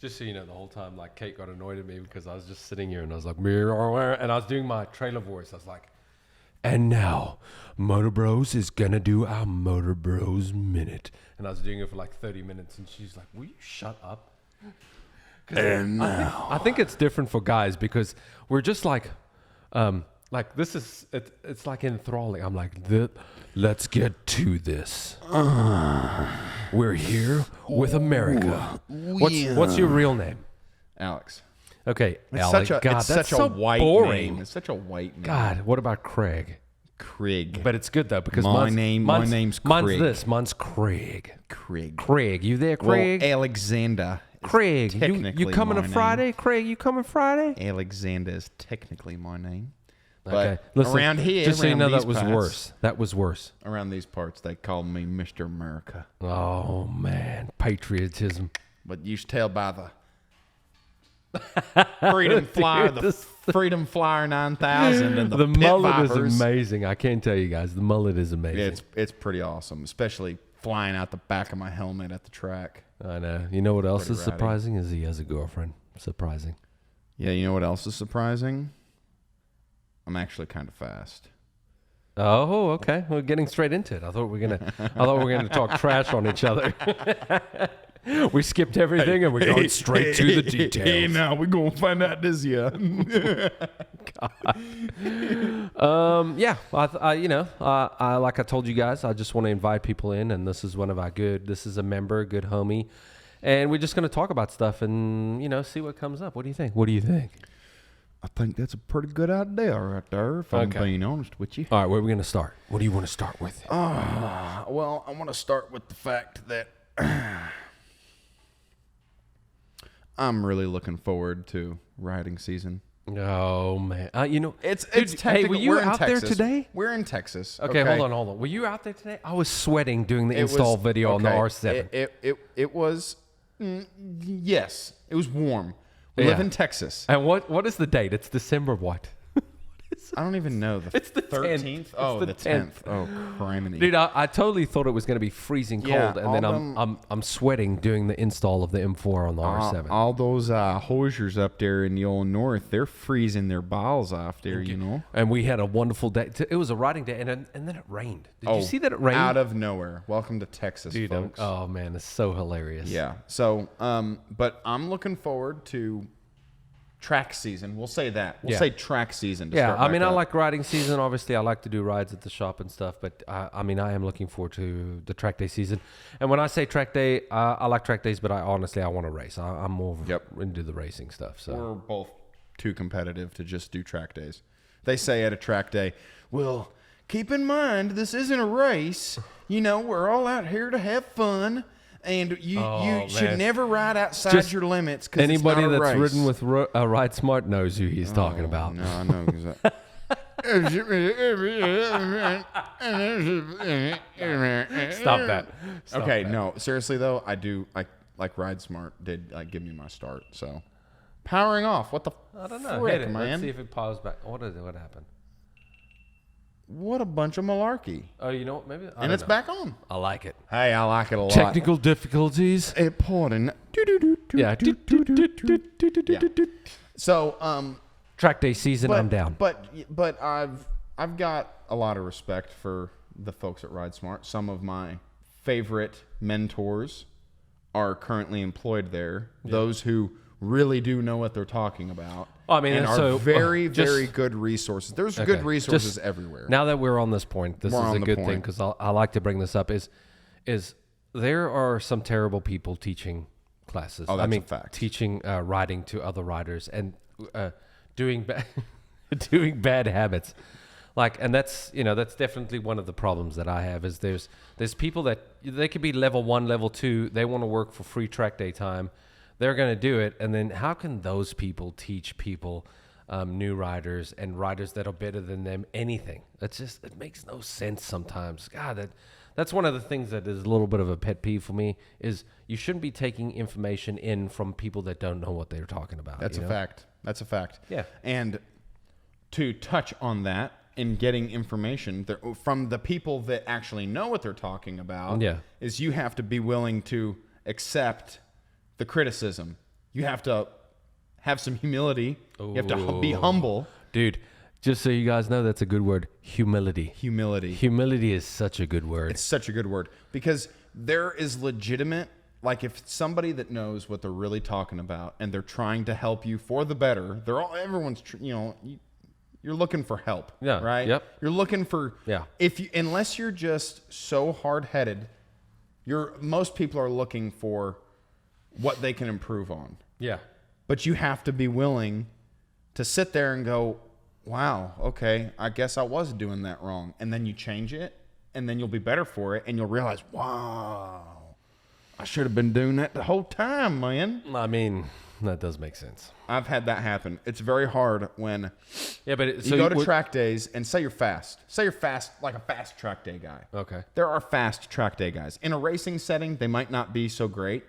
Just so you know, the whole time, like, Kate got annoyed at me because I was just sitting here and I was like, and I was doing my trailer voice. I was like, and now, MotoBros is gonna do our MotoBros Minute. And I was doing it for like 30 minutes, and she's like, will you shut up? And now. I think it's different for guys because we're just like this is, it's like enthralling. I'm like, let's get to this. We're here with America. What's your real name? Alex. Okay, It's Alex. such a, God, it's that's such so a white boring. name. It's such a white name. God, what about Craig? Craig. But it's good though because My name's mine's Craig. this. Mine's Craig. Craig. Craig, you there, Craig? Well, Alexander. is Craig, technically you coming my to name. Friday? Craig, you coming Friday? Alexander is technically my name. Okay, But listen, around here, just so you around know, that these was parts- worse. That was worse. Around these parts, they call me Mr. America. Oh man, patriotism. But you should tell by the Freedom Flyer, Dude, the this- Freedom Flyer 9000, and the, The Pit mullet Vipers. is amazing. I can't tell you guys, the mullet is amazing. Yeah, it's pretty awesome, especially flying out the back of my helmet at the track. I know. You know what else Pretty is ratty. surprising? Is he has a girlfriend. Surprising. Yeah, you know what else is surprising? I'm actually kind of fast. Oh, okay. We're getting straight into it. I thought we were gonna talk trash on each other. We skipped everything and we're going straight to the details. Hey, now we're gonna find out this year. Yeah. I like I told you guys, I just want to invite people in, and this is one of our this is a member, good homie, and we're just gonna talk about stuff and see what comes up. What do you think? What do you think? I think that's a pretty good idea right there, if I'm being honest with you. All right, where are we gonna start? What do you want to start with? Well, I want to start with the fact that I'm really looking forward to riding season. Oh man, It's dude, hey, technical. were you We're in out there Texas. today? We're in Texas. Okay, hold on. Were you out there today? I was sweating doing the It install was- video on the okay, R7. It was yes. It was warm. We Yeah. live in Texas. And what is the date? It's December what? I don't even know It's the 10th. 13th. Oh, It's the the 10th. Oh, criminy. Dude, I totally thought it was going to be freezing cold, Yeah, and then all I'm sweating doing the install of the M4 on the R7. All those hosiers up there in the old north, they're freezing their balls off there, you know. And we had a wonderful day. It was a riding day, and then it rained. Did you see that it rained? Out of nowhere. Welcome to Texas, Dude, folks. oh man, it's so hilarious. Yeah. So, but I'm looking forward to track season. We'll say that. We'll Yeah. say track season. To Yeah, start I mean, back I up. like riding season. Obviously, I like to do rides at the shop and stuff. But I am looking forward to the track day season. And when I say track day, I like track days, but I want to race. I'm more into the racing stuff. So We're both too competitive to just do track days. They say at a track day, well, keep in mind, this isn't a race. We're all out here to have fun. And you should man. never ride outside Just your limits because anybody it's not a that's race. ridden with Ride Smart knows who he's talking about. No, I know exactly. Stop that. Stop Okay, that. no, seriously though, I do like Ride Smart did give me my start. So powering off. What the I don't know. frick, Hit it. man? Let's see if it paused back. What happened? What a bunch of malarkey. Oh, you know what? Maybe. And it's back on. I like it. Hey, I like it a lot. Technical difficulties. Important. Yeah. Yeah. So, Track day season. I'm down. But I've got a lot of respect for the folks at Ride Smart. Some of my favorite mentors are currently employed there. Yeah. Those who really do know what they're talking about. I mean, and so are very good resources. There's good resources Just everywhere. Now that we're on this point, this We're is on a the good thing point. because I like to bring this up. Is there are some terrible people teaching classes. Oh, that's a fact. Teaching riding to other riders and doing doing bad habits. And that's definitely one of the problems that I have is there's people that they could be level 1, level 2. They want to work for free track day time. They're going to do it. And then how can those people teach people, new riders and riders that are better than them, anything? It makes no sense sometimes. God, that's one of the things that is a little bit of a pet peeve for me is you shouldn't be taking information in from people that don't know what they're talking about. That's a fact. That's a fact. Yeah. And to touch on that, in getting information from the people that actually know what they're talking about is you have to be willing to accept the criticism. You have to have some humility. You have to be humble. Dude, just so you guys know, that's a good word. Humility. Humility is such a good word. It's such a good word because there is legitimate, like if somebody that knows what they're really talking about and they're trying to help you for the better, everyone's, you're looking for help, right? Yep. You're looking for, unless you're just so hard-headed, most people are looking for what they can improve on. Yeah. But you have to be willing to sit there and go, wow, okay, I guess I was doing that wrong. And then you change it, and then you'll be better for it, and you'll realize, wow, I should have been doing that the whole time, man. I mean, that does make sense. I've had that happen. It's very hard when you go to track days and say you're fast. Say you're fast, like a fast track day guy. Okay. There are fast track day guys. In a racing setting, they might not be so great,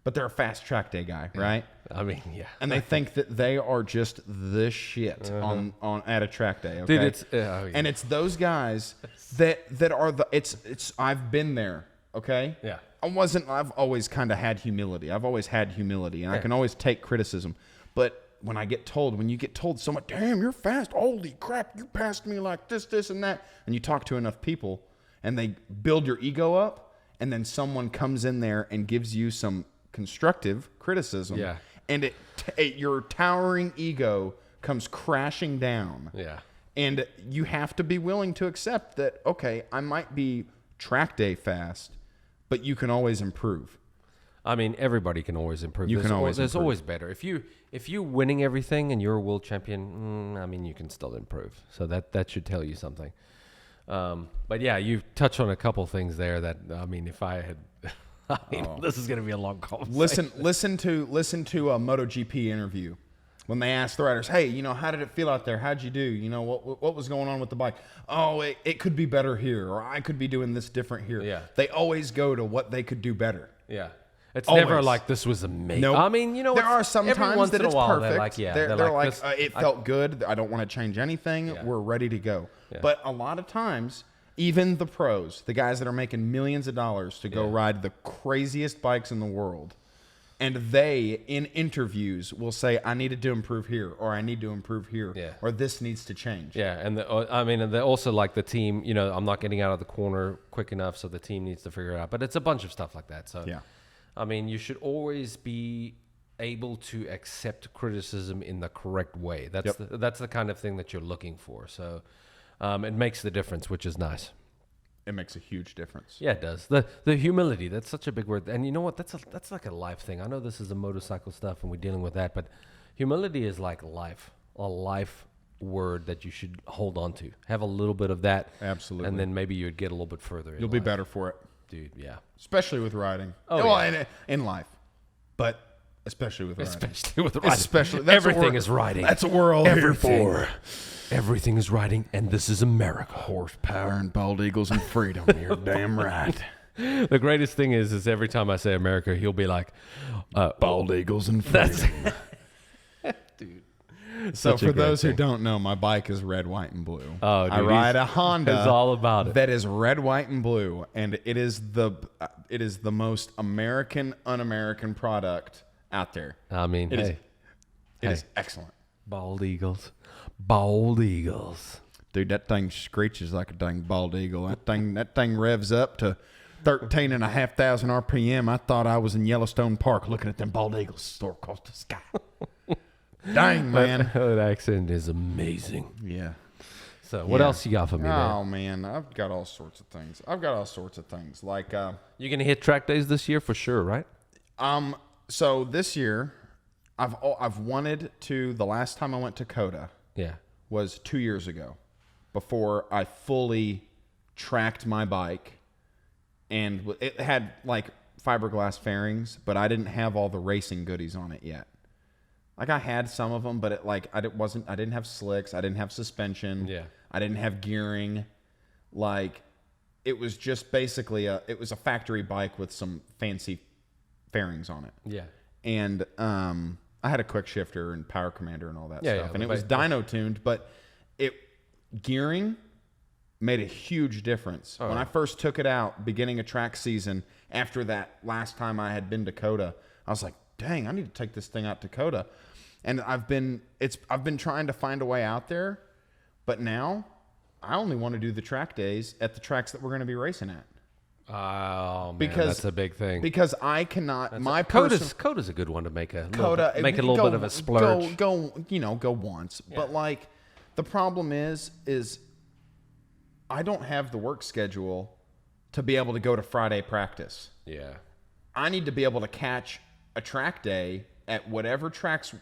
but they're a fast track day guy, right? I mean, yeah. And they think that they are just the shit on at a track day. Okay? Dude, and it's those guys that are I've been there. Okay. Yeah. I've always kind of had humility. I've always had humility, and I can always take criticism. But when you get told so much, damn, you're fast. Holy crap, you passed me like this, and that. And you talk to enough people, and they build your ego up, and then someone comes in there and gives you some constructive criticism. Yeah. And your towering ego comes crashing down. Yeah. And you have to be willing to accept that, okay, I might be track day fast, but you can always improve. I mean, everybody can always improve. There's always better. If you're winning everything and you're a world champion, I mean, you can still improve. So that should tell you something. But yeah, you touched on a couple things there that, I mean, if I had, this is going to be a long conversation. Listen to a MotoGP interview when they asked the riders, hey, how did it feel out there? How'd you do? What was going on with the bike? Oh, it could be better here, or I could be doing this different here. Yeah. They always go to what they could do better. Yeah. It's Always. never like this was amazing. Nope. I mean, there are some times that it's perfect. They're like, this, it felt good. I don't want to change anything. Yeah. We're ready to go. Yeah. But a lot of times, even the pros, the guys that are making millions of dollars to go ride the craziest bikes in the world, and they, in interviews, will say, I needed to improve here, or I need to improve here, or this needs to change. Yeah, and they're also like the team, I'm not getting out of the corner quick enough, so the team needs to figure it out. But it's a bunch of stuff like that. So, I mean, you should always be able to accept criticism in the correct way. That's the kind of thing that you're looking for. So it makes the difference, which is nice. It makes a huge difference. Yeah, it does. The humility, that's such a big word. And you know what? That's like a life thing. I know this is a motorcycle stuff and we're dealing with that, but humility is like life, a life word that you should hold on to. Have a little bit of that. Absolutely. And then maybe you'd get a little bit further. You'll be better for it. Dude, yeah. Especially with riding. In life. But especially with riding. Especially with riding. Especially, everything is riding. That's what we're all here for. Everything is riding, and this is America. Horsepower and bald eagles and freedom. You're damn right. The greatest thing is every time I say America, he'll be like, bald eagles and freedom. Dude. So for those who don't know, my bike is red, white, and blue. Oh, dude, I ride a Honda. It's all about it. That is red, white, and blue, and it is the most American, un-American product out there. I mean, it is excellent. Bald eagles. Bald eagles. Dude, that thing screeches like a dang bald eagle. That thing revs up to 13,500 RPM. I thought I was in Yellowstone Park looking at them bald eagles soar across the sky. Dang, man. That accent is amazing. Yeah. So what else you got for me, man? I've got all sorts of things. Like you're going to hit track days this year for sure, right? So this year I've wanted to. The last time I went to COTA was 2 years ago, before I fully tracked my bike, and it had like fiberglass fairings, but I didn't have all the racing goodies on it yet. Like I had some of them, but I didn't have slicks, I didn't have suspension, I didn't have gearing. Like it was just basically it was a factory bike with some fancy fairings on it. Yeah. And I had a quick shifter and power commander and all that stuff. And it was dyno tuned, but gearing made a huge difference. When I first took it out, beginning of track season, after that last time I had been to Coda, I was like, dang, I need to take this thing out to Coda. And I've been trying to find a way out there, but now I only want to do the track days at the tracks that we're going to be racing at. Oh man, that's a big thing. Because I cannot. Coda's a good one to make a little bit of a splurge. Go once. Yeah. But like, the problem is I don't have the work schedule to be able to go to Friday practice. Yeah, I need to be able to catch a track day at whatever tracks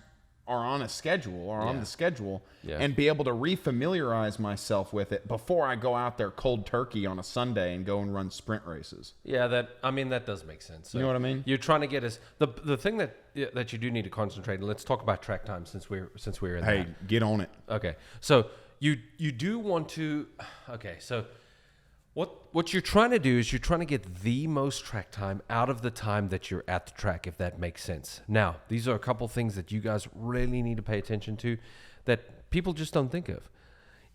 are on a schedule or on the schedule, and be able to refamiliarize myself with it before I go out there cold turkey on a Sunday and go and run sprint races. Yeah, that does make sense. So you know what I mean? You're trying to get us the thing that you do need to concentrate. And let's talk about track time since we're in. Hey, get on it. Okay, so you do want to. Okay, so. What you're trying to do is you're trying to get the most track time out of the time that you're at the track, if that makes sense. Now, these are a couple things that you guys really need to pay attention to that people just don't think of.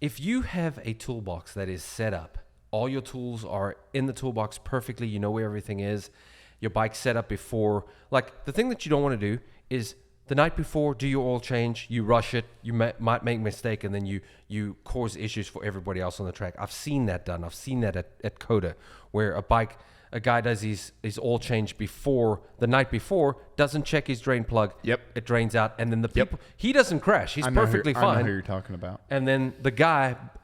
If you have a toolbox that is set up, all your tools are in the toolbox perfectly, you know where everything is, your bike's set up before. Like, the thing that you don't want to do is the night before, do your oil change, you rush it, you might make a mistake, and then you cause issues for everybody else on the track. I've seen that done. I've seen that at Coda, where a guy does his oil change the night before, doesn't check his drain plug. Yep. It drains out, and then he doesn't crash. He's perfectly fine. I know who you're talking about. And then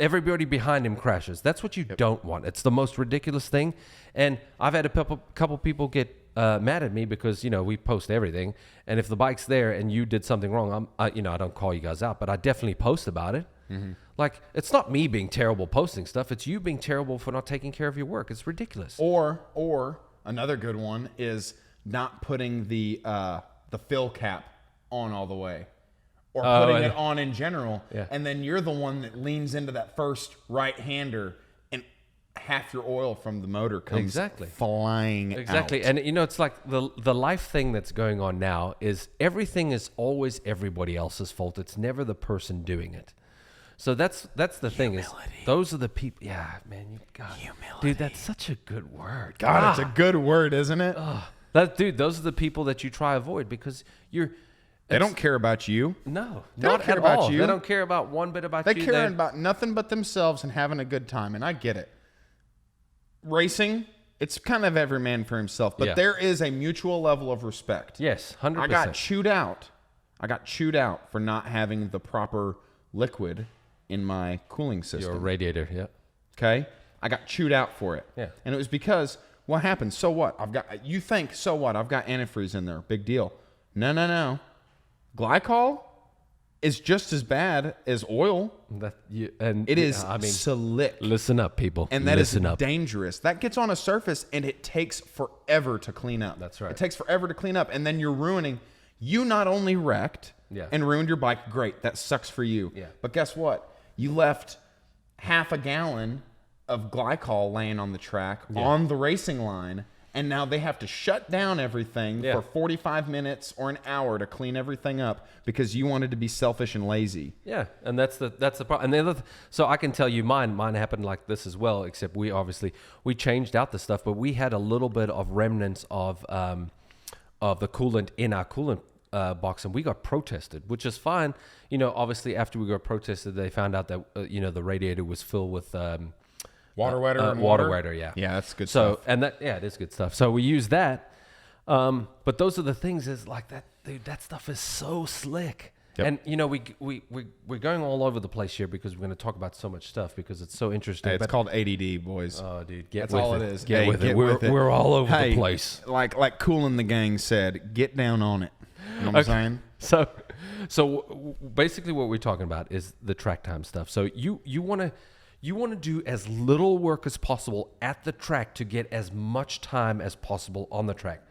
everybody behind him crashes. That's what you don't want. It's the most ridiculous thing. And I've had a couple people get mad at me because, we post everything. And if the bike's there and you did something wrong, I don't call you guys out, but I definitely post about it. Mm-hmm. Like, it's not me being terrible posting stuff. It's you being terrible for not taking care of your work. It's ridiculous. Or another good one is not putting the fill cap on all the way, or putting it on in general. Yeah. And then you're the one that leans into that first right-hander, half your oil from the motor comes flying out. And it's like the life thing that's going on now is everything is always everybody else's fault. It's never the person doing it. So that's the thing is those are the people. Yeah, man, you got humility. Dude, that's such a good word. God, it's a good word, isn't it? Those are the people that you try to avoid because they don't care about you. No, they don't care about you. They don't care about one bit about you. They care about nothing but themselves and having a good time, and I get it. Racing, it's kind of every man for himself, but there is a mutual level of respect. Yes, 100%. I got chewed out for not having the proper liquid in my cooling system. Your radiator, yeah. Okay? I got chewed out for it. Yeah. And it was because, what happened? So what? I've got antifreeze in there. Big deal. No. Glycol is just as bad as oil. It is slick. Listen up, people. And that is dangerous. That gets on a surface and it takes forever to clean up. That's right. It takes forever to clean up. And then you not only wrecked and ruined your bike. Great. That sucks for you. Yeah. But guess what? You left half a gallon of glycol laying on the track on the racing line. And now they have to shut down everything for 45 minutes or an hour to clean everything up because you wanted to be selfish and lazy. Yeah, and that's the problem. And so I can tell you mine happened like this as well, except we changed out the stuff, but we had a little bit of remnants of the coolant in our coolant box, and we got protested, which is fine. Obviously after we got protested, they found out that the radiator was filled with water wetter. Water wetter, yeah. Yeah, that's good stuff. It is good stuff. So we use that. But those are the things is like that, dude, that stuff is so slick. Yep. And, we're going all over the place here because we're going to talk about so much stuff because it's so interesting. Hey, it's called ADD, boys. Oh, dude, that's all it is. Get with it. We're all over the place. Like Cool and the Gang said, get down on it. You know what I'm saying? So basically what we're talking about is the track time stuff. So you want to do as little work as possible at the track to get as much time as possible on the track.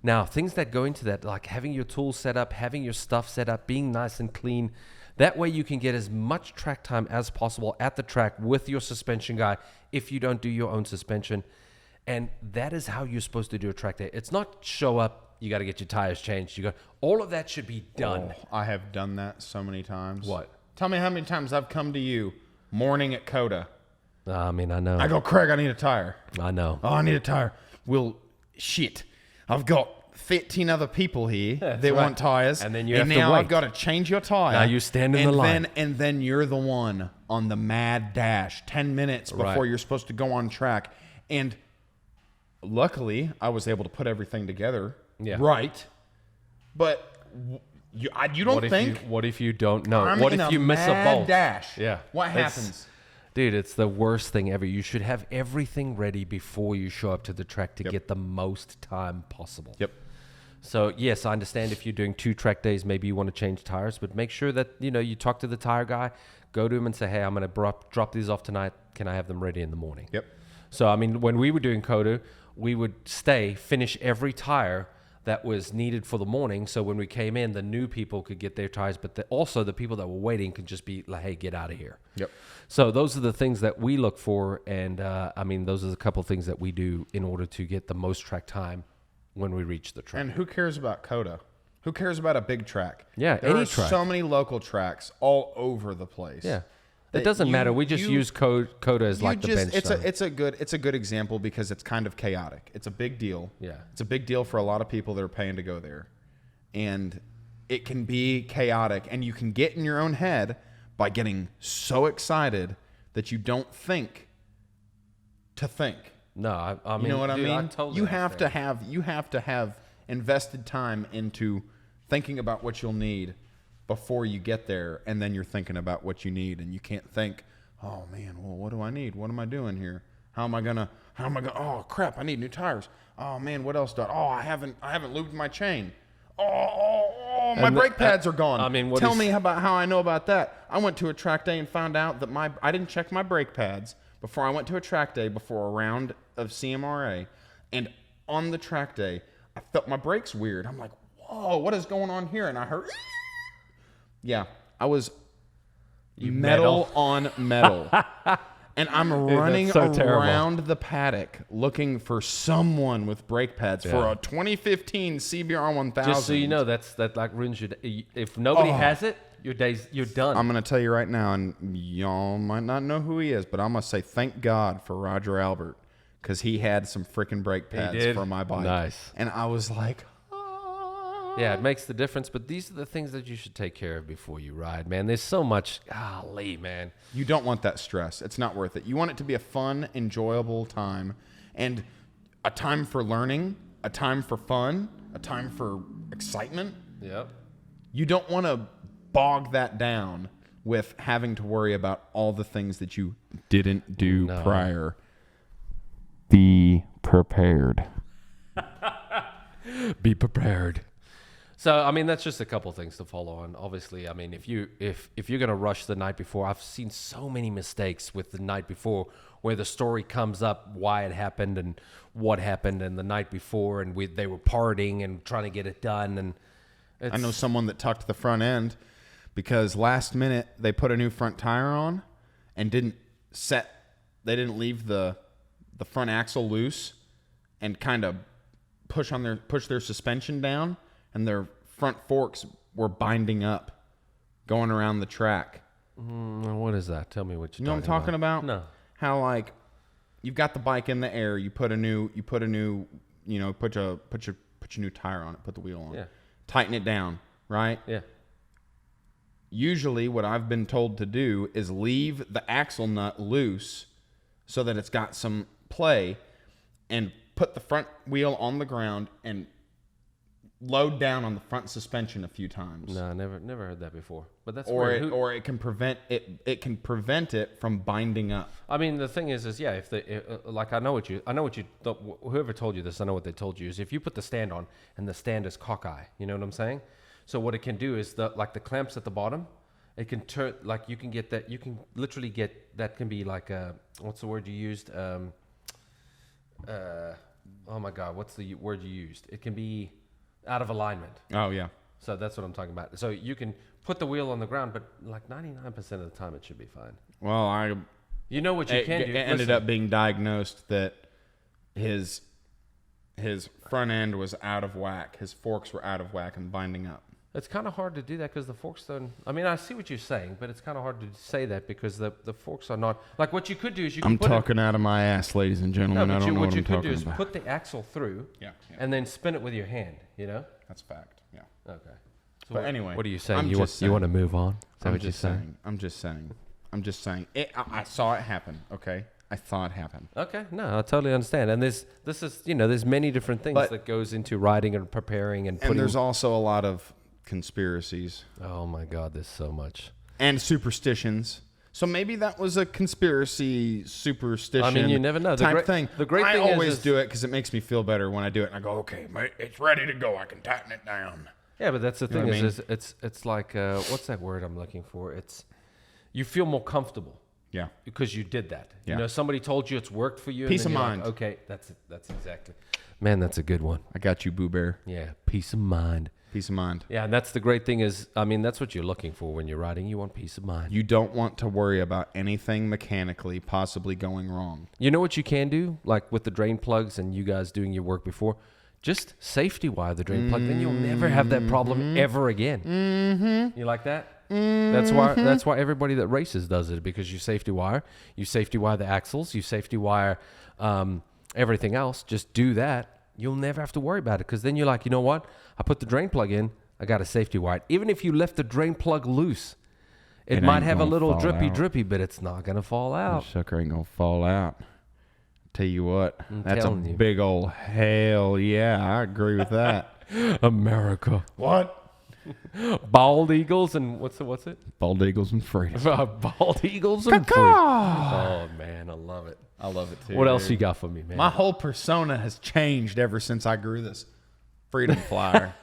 Now, things that go into that, like having your tools set up, having your stuff set up, being nice and clean, that way you can get as much track time as possible at the track with your suspension guy if you don't do your own suspension. And that is how you're supposed to do a track day. It's not show up, you got to get your tires changed. All of that should be done. I have done that so many times. What? Tell me how many times I've come to you morning at Coda. I mean, I know. I go, Craig, I need a tire. I know. Oh, I need a tire. Well, shit. I've got 15 other people here that want tires. And then you have to now wait. I've got to change your tire. Now you stand in the line. And then you're the one on the mad dash 10 minutes before you're supposed to go on track. And luckily, I was able to put everything together right. But you don't think... What if you don't know? I'm What in if you miss a bolt? dash. Yeah. What happens? Dude, it's the worst thing ever. You should have everything ready before you show up to the track to get the most time possible. Yep. So, yes, I understand if you're doing 2 track days, maybe you want to change tires, but make sure that, you talk to the tire guy, go to him and say, hey, I'm going to drop these off tonight. Can I have them ready in the morning? Yep. So, I mean, when we were doing Coda, we would finish every tire that was needed for the morning. So when we came in, the new people could get their tires, but also the people that were waiting could just be like, hey, get out of here. Yep. So those are the things that we look for. And I mean, those are the couple things that we do in order to get the most track time when we reach the track. And who cares about Coda? Who cares about a big track? Yeah, there any are track. so many local tracks all over the place. Yeah. It doesn't matter. We just use Coda as like the bench. It's a good example because it's kind of chaotic. It's a big deal. Yeah. It's a big deal for a lot of people that are paying to go there. And it can be chaotic, and you can get in your own head by getting so excited that you don't think to think. No, I mean, you know what dude, I mean? I totally you have understand. to have invested time into thinking about what you'll need before you get there, and then you're thinking about what you need, and you can't think, oh man, well, what do I need? What am I doing here? How am I gonna, oh crap, I need new tires. Oh man, what else do I haven't lubed my chain. My brake pads are gone. I mean, tell me about how I know about that. I went to a track day and found out that I didn't check my brake pads before I went to a track day before a round of CMRA, and on the track day, I felt my brakes weird. I'm like, whoa, what is going on here? And I heard, yeah, I was metal on metal. And I'm running around the paddock looking for someone with brake pads for a 2015 CBR 1000. Just so you know, that like ruins your day. If nobody has it, you're done. I'm going to tell you right now, and y'all might not know who he is, but I'm going to say thank God for Roger Albert, because he had some freaking brake pads for my bike. Nice. And I was like, yeah, it makes the difference, but these are the things that you should take care of before you ride, man. There's so much, golly, man. You don't want that stress. It's not worth it. You want it to be a fun, enjoyable time, and a time for learning, a time for fun, a time for excitement. Yep. You don't want to bog that down with having to worry about all the things that you didn't do prior. Be prepared. Be prepared. So, I mean, that's just a couple things to follow on. Obviously, I mean, if you're going to rush the night before, I've seen so many mistakes with the night before where the story comes up, why it happened and what happened and the night before, and they were partying and trying to get it done. And I know someone that tucked the front end because last minute they put a new front tire on and they didn't leave the front axle loose and kind of push their suspension down, and their front forks were binding up going around the track. What is that? Tell me what you know what I'm talking about? No. How like you've got the bike in the air, you put a new put your new tire on it, put the wheel on. Yeah. Tighten it down, right? Yeah. Usually what I've been told to do is leave the axle nut loose so that it's got some play, and put the front wheel on the ground and load down on the front suspension a few times. No, never heard that before. But that's or weird. it can prevent it from binding up. I mean, the thing is yeah, whoever told you this, I know what they told you is if you put the stand on and the stand is cockeye, you know what I'm saying? So what it can do is the clamps at the bottom, it can turn, like you can get that, you can literally get, that can be like what's the word you used? Oh my God, what's the word you used? It can be out of alignment. Oh yeah. So that's what I'm talking about. So you can put the wheel on the ground, but like 99% of the time it should be fine. Well, you know what you can do. It ended up being diagnosed that his front end was out of whack. His forks were out of whack and binding up. It's kind of hard to do that because the forks don't. I mean, I see what you're saying, but it's kind of hard to say that because the forks are not like what you could do is you. I'm could put talking out of my ass, ladies and gentlemen. No, I but don't know what what you I'm could talking do is about. put the axle through, Yeah. and then spin it with your hand. You know. That's fact. Yeah. Okay. So But anyway, what are you saying? I'm You just want to saying. move on? Is that I'm what you're just saying? saying. I'm just saying. I saw it happen. Okay. I saw it happen. Okay, no, I totally understand. And there's many different things But- that goes into riding and preparing and putting. And there's also a lot of conspiracies oh my God, there's so much. and superstitions. So maybe that was a conspiracy superstition. I mean, you never know. Type thing. The great I thing always is do it because it makes me feel better when I do it. And I go, okay, mate, it's ready to go. I can tighten it down. Yeah, but that's the You know thing what I is it's like what's that word I'm looking for? It's you feel more comfortable Yeah. because you did that. Yeah. You know, somebody told you it's worked for you. Peace and then of you're like, mind. okay, that's it. That's exactly. Man, that's a good one. I got you, Boo Bear. Yeah, peace of mind. Peace of mind. Yeah, and that's the great thing is, I mean, that's what you're looking for when you're riding. You want peace of mind. You don't want to worry about anything mechanically possibly going wrong. You know what you can do, like with the drain plugs and you guys doing your work before? Just safety wire the drain plug. Then you'll never have that problem ever again. Mm-hmm. You like that? Mm-hmm. That's why everybody that races does it, because you safety wire the axles, you safety wire everything else. Just do that. You'll never have to worry about it because then you're like, you know what? I put the drain plug in. I got a safety wire. Even if you left the drain plug loose, it might ain't have a gonna little fall out. drippy, but it's not going to fall out. That sucker ain't gonna fall out. Tell you what, that's a telling you. big old hell yeah. I agree with that. America. What? Bald eagles and what's it? Bald eagles and freedom. Bald eagles and fruit. Oh man, I love it. I love it too. What else you got for me, man? My whole persona has changed ever since I grew this freedom flyer.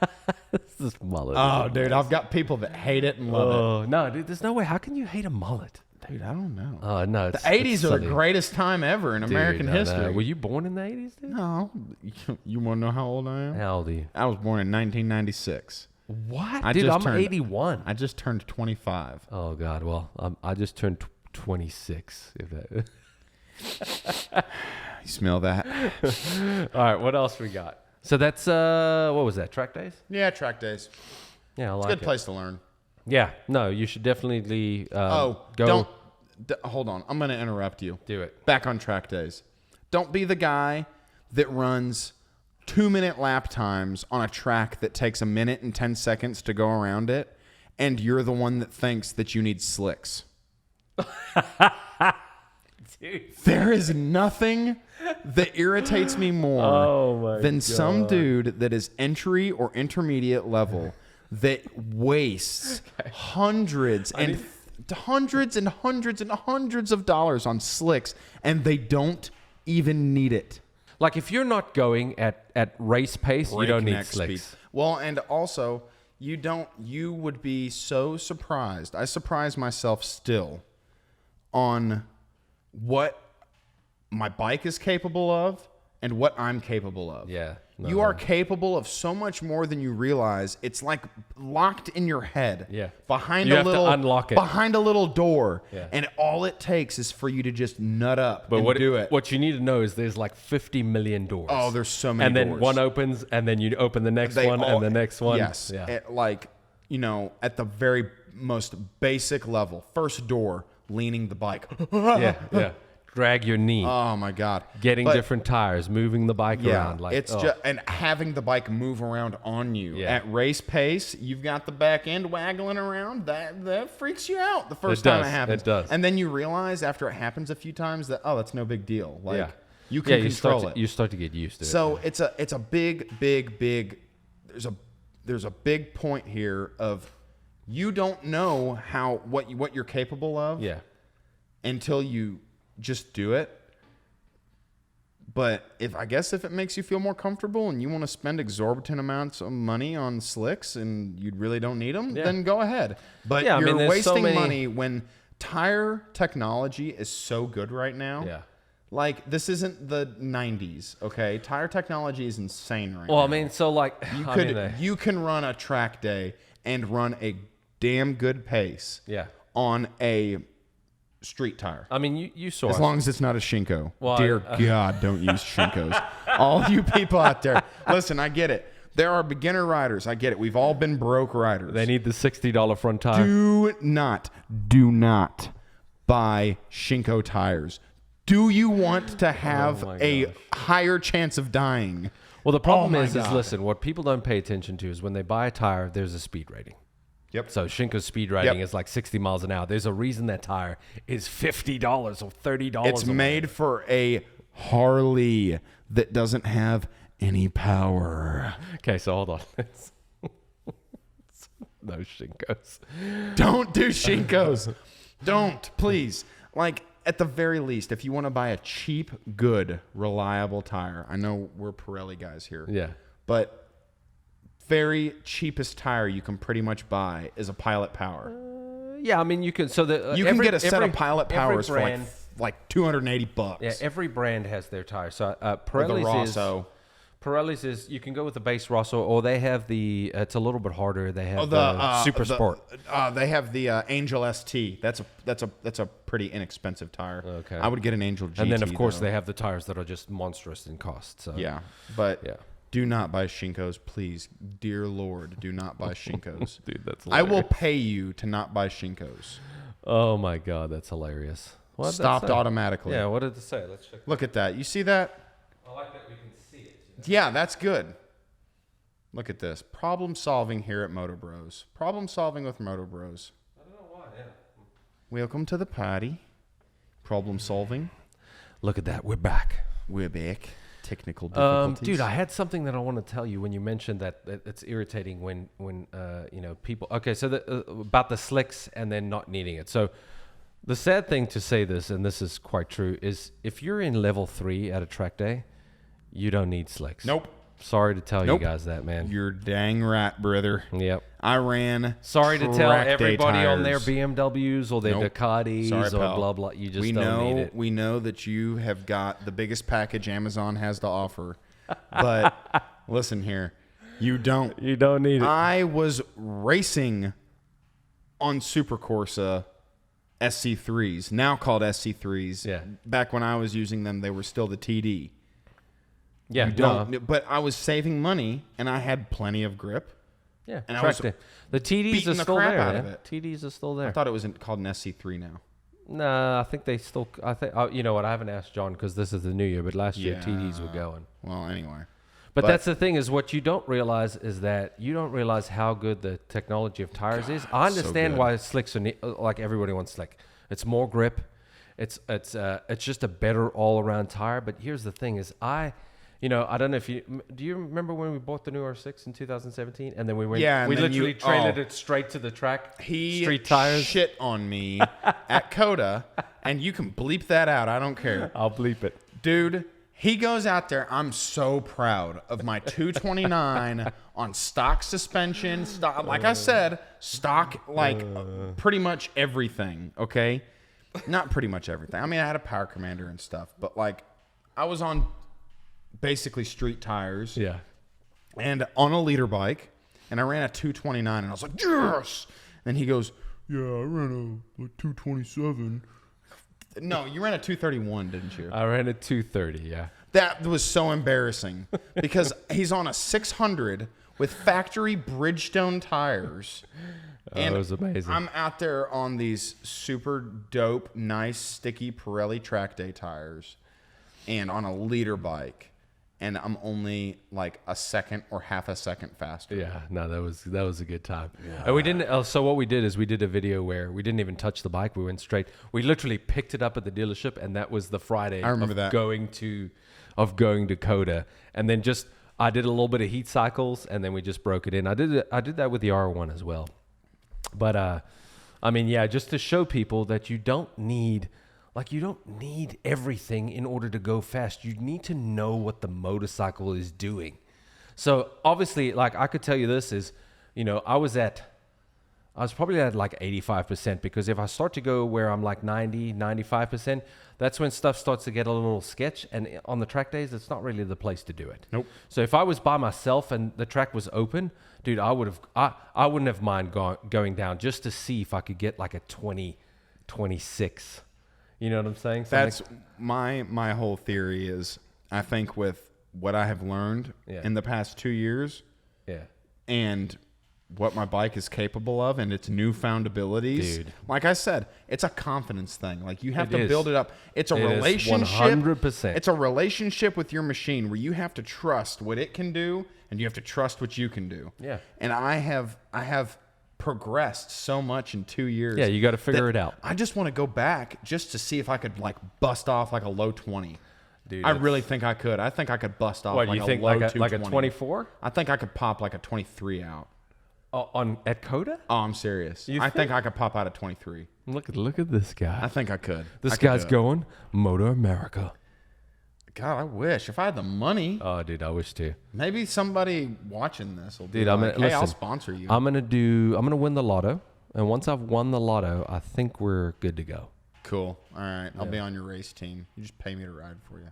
This mullet. Oh, dude, I've got people that hate it and love Oh no, dude, there's no way. How can you hate a mullet? it. Dude, I don't know. Oh no, The 80s are the greatest time ever in American history. Were you born in the 80s, dude? No. You want to know how old I am? How old are you? I was born in 1996. What? I Dude, just I'm turned- 81. I just turned 25. Oh God, well, I just turned 26. If that. You smell that? All right, what else we got? So that's what was that? Track days? Yeah, track days. Yeah, I It's like a good place to learn. Yeah, no, you should definitely go. Hold on. I'm going to interrupt you. Do it. Back on track days. Don't be the guy that runs 2-minute lap times on a track that takes 1 minute and 10 seconds to go around it, and you're the one that thinks that you need slicks. Dude. There is nothing that irritates me more than some dude that is entry or intermediate level that wastes hundreds and hundreds of dollars on slicks, and they don't even need it. Like if you're not going at race pace, you don't need Breakneck slicks. speed. Well, and also you would be so surprised. I surprise myself still on what my bike is capable of and what I'm capable of. Yeah. You are capable of so much more than you realize. It's like locked in your head. Yeah. Behind You a have to little unlock it. Behind a little door. Yeah. And all it takes is for you to just nut up and do it. What you need to know is there's like 50 million doors. Oh, there's so many and then doors. one opens, and then you open the next one, and the next one. Yes. Yeah. At the very most basic level, first door, leaning the bike. yeah. Drag your knee. Oh my God. Getting But- different tires, moving the bike around. Like it's just and having the bike move around on you Yeah. at race pace. You've got the back end waggling around. That freaks you out the first It time does, it happens. it does. And then you realize after it happens a few times that that's no big deal. Like yeah. you can control You start to get used to it. So it's a big. There's a big point here of you don't know what you're capable of Yeah. until you just do it. But if it makes you feel more comfortable and you want to spend exorbitant amounts of money on slicks and you really don't need them, then go ahead. But Yeah, I you're mean, there's so wasting many- money when tire technology is so good right now. Yeah. Like, this isn't the 90s, okay? Tire technology is insane right Well, now. I mean, so like You can run a track day and run a damn good pace yeah. on a street tire. I mean, you saw As long as it's not a Shinko. Well, Dear God, don't use Shinkos. All you people out there, listen, I get it. There are beginner riders. I get it. We've all been broke riders. They need the $60 front tire. Do not buy Shinko tires. Do you want to have a higher chance of dying? Well, the problem is listen, what people don't pay attention to is when they buy a tire, there's a speed rating. Yep. So Shinko's speed rating is like 60 miles an hour. There's a reason that tire is $50 or $30. It's made for a Harley that doesn't have any power. Okay, so hold on. No Shinkos. Don't do Shinkos. Don't, please. Like, at the very least, if you want to buy a cheap, good, reliable tire, I know we're Pirelli guys here. Yeah. But very cheapest tire you can pretty much buy is a Pilot Power. Yeah, I mean, you can. So you can get a set of Pilot Powers brand, for like $280. Yeah, every brand has their tire. So Pirelli's is you can go with the base Rosso, or they have the. It's a little bit harder. They have the Super Sport. They have the Angel ST. That's a pretty inexpensive tire. Okay. I would get an Angel GT. And then of course they have the tires that are just monstrous in cost. So yeah, but yeah. Do not buy Shinkos, please. Dear Lord, do not buy Shinkos. Dude, that's hilarious. I will pay you to not buy Shinkos. Oh my God, that's hilarious. What stopped automatically. Yeah, what did it say? Let's check. Look at that. You see that? I like that we can see it. Yeah, that's good. Look at this. Problem solving here at MotoBros. Problem solving with MotoBros. I don't know why, yeah. Welcome to the party. Problem solving. Look at that. We're back. We're back. Technical difficulties. Dude, I had something that I want to tell you when you mentioned that it's irritating when people. Okay, so about the slicks and then not needing it. So the sad thing to say this, and this is quite true, is if you're in level 3 at a track day, you don't need slicks. Nope. Sorry to tell you guys that, man. You're dang right, brother. Yep. I ran. Sorry to tell everybody tires. on their BMWs or their Ducatis or blah blah. You just don't need it. We know that you have got the biggest package Amazon has to offer, but listen here, you don't. You don't need it. I was racing on Super Corsa SC3s, now called SC3s. Yeah. Back when I was using them, they were still the TD. Yeah, you don't. But I was saving money, and I had plenty of grip. Yeah, and I was the TDs are still there. Yeah? TDs are still there. I thought it was called an SC3 now. No, I think they still. I think you know what? I haven't asked John because this is the new year. But last year TDs were going. Well, anyway. But that's the thing is what you don't realize is that you don't realize how good the technology of tires is. I understand why slicks are like everybody wants slick. It's more grip. It's just a better all around tire. But here's the thing: is I don't know if do you remember when we bought the new R6 in 2017? And then we went, we literally traded it straight to the track. Street tires. Shit on me at Coda, and you can bleep that out. I don't care. I'll bleep it. Dude, he goes out there. I'm so proud of my 229 on stock suspension. Like I said, stock, pretty much everything, okay? Not pretty much everything. I mean, I had a Power Commander and stuff, but I was on basically street tires. Yeah. And on a leader bike. And I ran a 229 and I was like, yes! And he goes, yeah, I ran a 227. No, you ran a 231, didn't you? I ran a 230, yeah. That was so embarrassing because he's on a 600 with factory Bridgestone tires. And it was amazing. I'm out there on these super dope, nice, sticky Pirelli track day tires and on a leader bike. And I'm only like a second or half a second faster. Yeah, no, that was a good time. Yeah. And we didn't. So what we did is we did a video where we didn't even touch the bike. We went straight. We literally picked it up at the dealership, and that was the Friday. I remember that. Going to Coda, and then I did a little bit of heat cycles, and then we just broke it in. I did that with the R1 as well. But I mean, yeah, just to show people that you don't need everything in order to go fast. You need to know what the motorcycle is doing. So obviously, I could tell you this is, I was probably at 85% because if I start to go where I'm 90, 95%, that's when stuff starts to get a little sketch. And on the track days, it's not really the place to do it. Nope. So if I was by myself and the track was open, dude, I wouldn't have mind going down just to see if I could get a 20, 26. You know what I'm saying? That's my whole theory is I think with what I have learned in the past 2 years, Yeah. and what my bike is capable of and its newfound abilities. Dude. Like I said, it's a confidence thing. Like you have It to is. build it up. It's a It is relationship. 100%. It's a relationship with your machine where you have to trust what it can do and you have to trust what you can do. Yeah. And I have progressed so much in 2 years. Yeah, you got to figure it out. I just want to go back just to see if I could like bust off like a low 20. Dude, I really think I could. I think I could bust off What, like you a think low like a 220. 24? I think I could pop like a 23 out. At Coda? Oh, I'm serious. I think I could pop out at 23. Look at this guy. I think I could. This I could guy's do it. going Moto America. God, I wish. If I had the money, Oh, dude, I wish too. maybe somebody watching this will be Dude, like, hey, I'll listen, sponsor you. I'm gonna win the lotto, and once I've won the lotto, I think we're good to go. Cool. All right. I'll be on your race team. You just pay me to ride for you.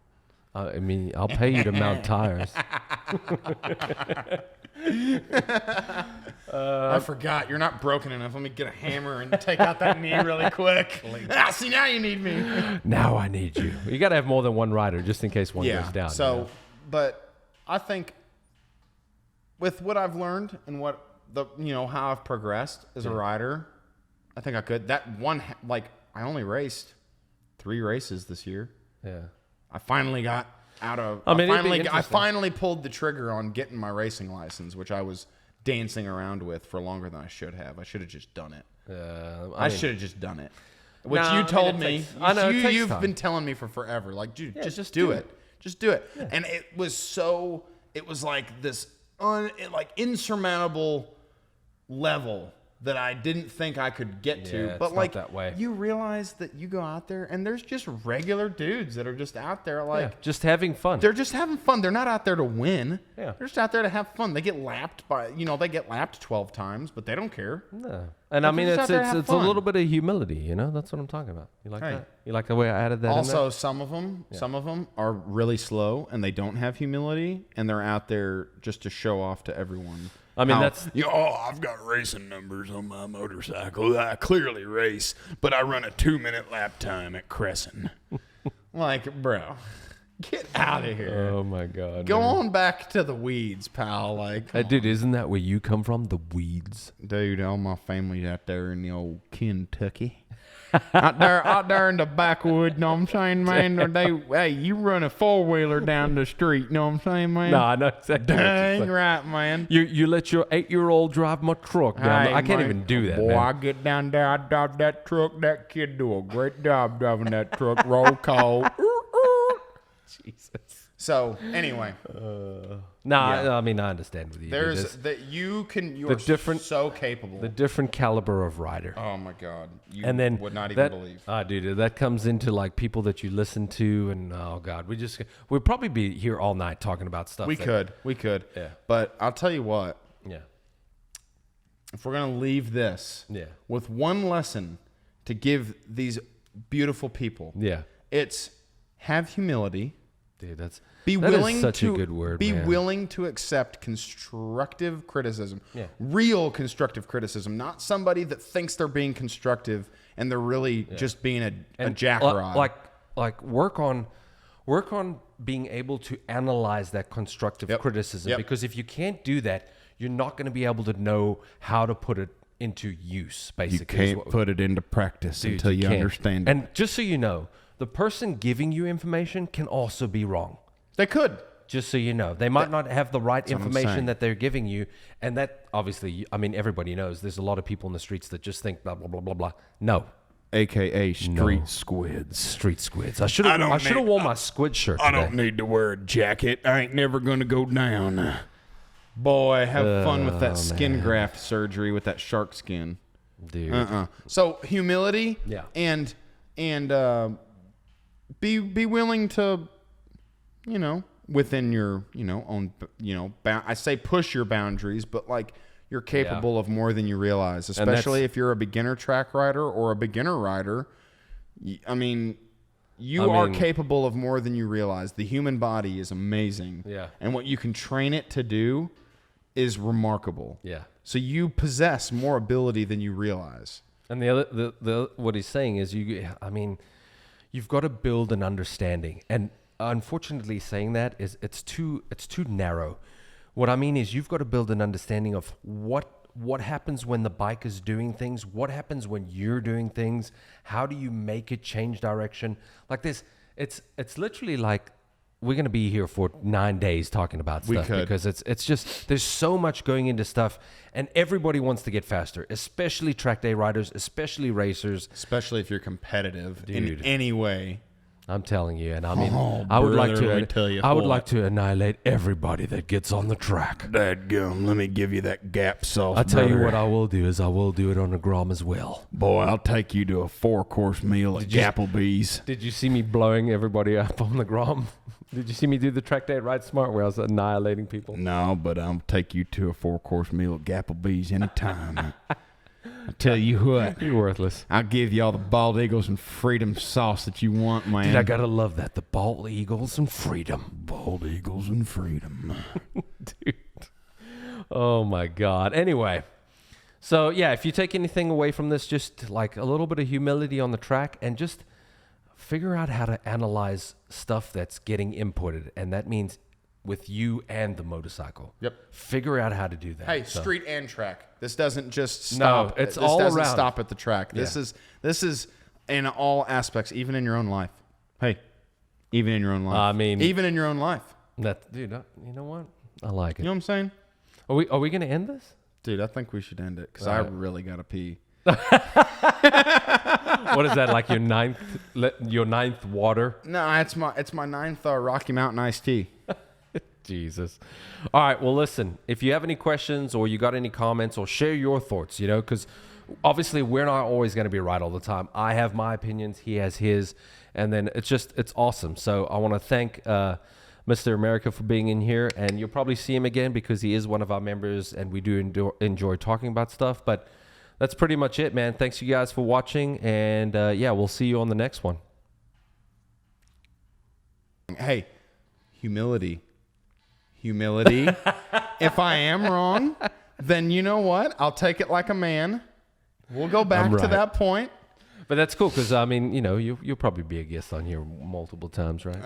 I mean, I'll pay you to mount tires. I forgot. You're not broken enough. Let me get a hammer and take out that knee really quick. See, now you need me. Now I need you. You got to have more than one rider just in case one Yeah. goes down. So, you know? but I think with what I've learned and what how I've progressed as a rider, I think I could. That one, like, I only raced 3 races this year. Yeah. I finally got out of. I mean, it'd be I interesting. finally pulled the trigger on getting my racing license, which I was dancing around with for longer than I should have. I should have just done it. I mean, should have just done it. Which No, you I mean, told it me. takes- I know, it takes You've time. been telling me for forever. Like, dude, Yeah, just do it. Just do it. And it was like this insurmountable level that I didn't think I could get Yeah, to. it's But not like, that way. you realize that you go out there and there's just regular dudes that are just out there like. yeah, just having fun. They're just having fun. They're not out there to win. Yeah. They're just out there to have fun. They get lapped 12 times, but they don't care. No. And I Like, mean, you're just out there to it's have a fun. little bit of humility, you know? That's what I'm talking about. You like Hey. that? You like the way I added that in Also, there? some of them are really slow and they don't have humility and they're out there just to show off to everyone. I mean, I've got racing numbers on my motorcycle. I clearly race, but I run a 2-minute lap time at Crescent. Like, bro, get out of here. oh my God. Go man. on back to the weeds, pal. Like, Hey, dude, isn't that where you come from? The weeds. dude, all my family's out there in the old Kentucky. out there in the backwoods, know what I'm saying, man? Hey, you run a 4-wheeler down the street, know what I'm saying, man? No, I know exactly. what you're Dang saying. right, man. You let your 8-year-old drive my truck down. Hey, I can't man. even do that, Boy, man. I get down there, I drive that truck. That kid do a great job driving that truck. Roll call. Jesus. So anyway, Nah, I mean, I understand with you. dude. there's that you are different- so capable. the different caliber of rider. Oh my God, you And then would not that, even believe. dude, that comes into like people that you listen to, and oh God, we'd probably be here all night talking about stuff. We could. Yeah. But I'll tell you what. Yeah. If we're gonna leave this Yeah. with one lesson to give these beautiful people, Yeah. it's have humility. Dude, that is Willing such to a good word. Be man. willing to accept constructive criticism. Yeah. Real constructive criticism, not somebody that thinks they're being constructive and they're really just being a jackrod. Like work on being able to analyze that constructive criticism, Yep. because if you can't do that, you're not going to be able to know how to put it into use. Basically, is what- put it into practice Dude, until you can't. understand it. And just so you know, the person giving you information can also be wrong. They could. Just so you know, they might not have the right what I'm information saying. that they're giving you, and that obviously, I mean, everybody knows. There's a lot of people in the streets that just think blah blah blah blah blah. No, AKA street No. squids. street squids. I should have worn my squid shirt I today. don't need to wear a jacket. I ain't never going to go down. Boy, have fun with that skin graft surgery with that shark skin. Dude. So humility, Yeah. and be willing to, within your own I say push your boundaries, but like you're capable of more than you realize, especially if you're a beginner track rider or a beginner rider. I mean, you are capable of more than you realize. The human body is amazing, and what you can train it to do is remarkable. Yeah. So you possess more ability than you realize. And the what he's saying is you've got to build an understanding. And unfortunately saying that is it's too narrow. What I mean is you've got to build an understanding of what happens when the bike is doing things, what happens when you're doing things, how do you make it change direction? Like this, it's literally like we're going to be here for 9 days talking about stuff because it's just there's so much going into stuff, and everybody wants to get faster, especially track day riders, especially racers, especially if you're competitive Dude. in any way. I'm telling you, and I mean, I would like to annihilate everybody that gets on the track. Dadgum, let me give you that gap sauce. I'll tell you what I will do is I will do it on the Grom as well. Boy, I'll take you to a 4-course meal at Applebee's. Did you see me blowing everybody up on the Grom? Did you see me do the track day at Ride Smart where I was annihilating people? No, but I'll take you to a 4-course meal at Applebee's anytime. I tell you what, You're worthless. I'll give you all the bald eagles and freedom sauce that you want, man. Dude, I gotta love that. The bald eagles and freedom. Bald eagles and freedom. Dude. Oh my God. Anyway, so yeah, if you take anything away from this, just like a little bit of humility on the track and just figure out how to analyze stuff that's getting inputted. And that means with you and the motorcycle. Yep. Figure out how to do that. Hey, So- street and track. This doesn't just stop. it's this all doesn't around. stop at the track. This is in all aspects, even in your own life. Hey, even in your own life. I mean- even in your own life. That, dude, you know what? I like it. You know what I'm saying? Are we going to end this? Dude, I think we should end it because All I right. really got to pee. What is that, like your ninth water? No, it's my ninth Rocky Mountain iced tea. Jesus. All right. Well, listen, if you have any questions or you got any comments or share your thoughts, because obviously we're not always going to be right all the time. I have my opinions. He has his. And then it's awesome. So I want to thank Mr. America for being in here. And you'll probably see him again because he is one of our members and we do enjoy talking about stuff. But that's pretty much it, man. Thanks you guys for watching. And yeah, we'll see you on the next one. Hey, humility. If I am wrong, then you know what? I'll take it like a man. We'll go back to that point. But that's cool because, I mean, you'll probably be a guest on here multiple times, right?